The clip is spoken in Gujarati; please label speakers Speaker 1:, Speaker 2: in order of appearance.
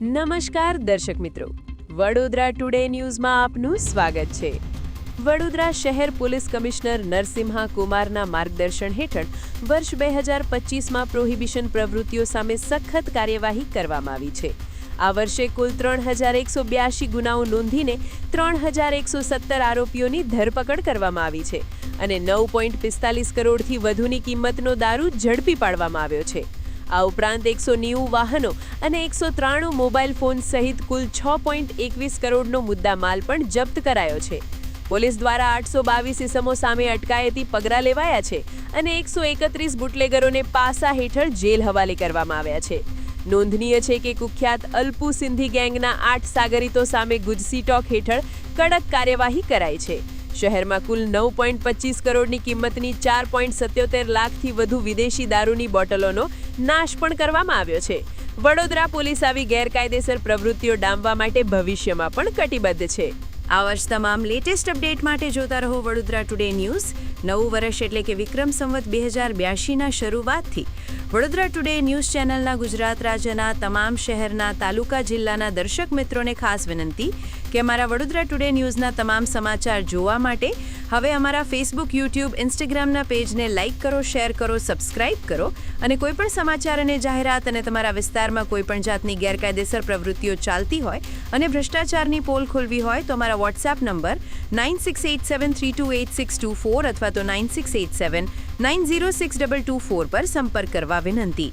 Speaker 1: નમસ્કાર દર્શક મિત્રો, વડોદરા ટુડે ન્યૂઝમાં આપનું સ્વાગત છે. વડોદરા શહેર પોલીસ કમિશનર નરસિમ્હા કુમારના માર્ગદર્શન હેઠળ વર્ષ 2025માં પ્રોહિબિશન પ્રવૃત્તિઓ સામે સખત કાર્યવાહી કરવામાં આવી છે. આ વર્ષે કુલ 3182 ગુનાઓ નોંધીને 3117 આરોપીઓની ધરપકડ કરવામાં આવી છે અને 9.45 કરોડથી વધુની કિંમતનો દારૂ ઝડપી પાડવામાં આવ્યો છે. આ ઉપરાંત 190 વાહનો અને 193 મોબાઈલ ફોન સહિત કુલ 6.21 કરોડનો મુદ્દામાલ પણ જપ્ત કરાયો છે. પોલીસ દ્વારા 822 ઇસમો સામે અટકાયતી પગલાં લેવાયા છે અને 131 બુટલેગરોને પાસા હેઠળ જેલ હવાલે કરવામાં આવ્યા છે. નોંધનીય છે કે કુખ્યાત અલ્પુ સિંધી ગેંગના 8 સાગરીતો સામે ગુજસી ટોક હેઠળ કડક કાર્યવાહી કરાઈ છે. શહેરમાં કુલ 9.25 કરોડની કિંમતની 4.77 લાખથી વધુ વિદેશી દારૂની બોટલોનો નાશ પણ કરવામાં આવ્યો છે. વડોદરા પોલીસ આવી ગેરકાયદેસર પ્રવૃત્તિઓ ડામવા માટે ભવિષ્યમાં પણ કટિબદ્ધ છે. આવા જ તમામ લેટેસ્ટ અપડેટ માટે જોતા રહો વડોદરા ટુડે ન્યૂઝ. નવું વર્ષ એટલે કે વિક્રમ સંવત 2082ના શરૂઆતથી વડોદરા ટુડે ન્યૂઝ ચેનલના ગુજરાત રાજ્યના તમામ શહેરના તાલુકા જિલ્લાના દર્શક મિત્રોને ખાસ વિનંતી કે અમારા વડોદરા ટુડે ન્યૂઝના તમામ સમાચાર જોવા માટે હવે અમારા ફેસબુક, યુટ્યુબ, ઇન્સ્ટાગ્રામના પેજને લાઇક કરો, શેર કરો, સબસ્ક્રાઇબ કરો અને કોઈપણ સમાચાર અને જાહેરાત અને તમારા વિસ્તારમાં કોઈપણ જાતની ગેરકાયદેસર પ્રવૃત્તિઓ ચાલતી હોય અને ભ્રષ્ટાચારની પોલ ખોલવી હોય તો અમારા વોટ્સએપ નંબર 9687328624 અથવા તો 9687906224 પર સંપર્ક કરવા વિનંતી.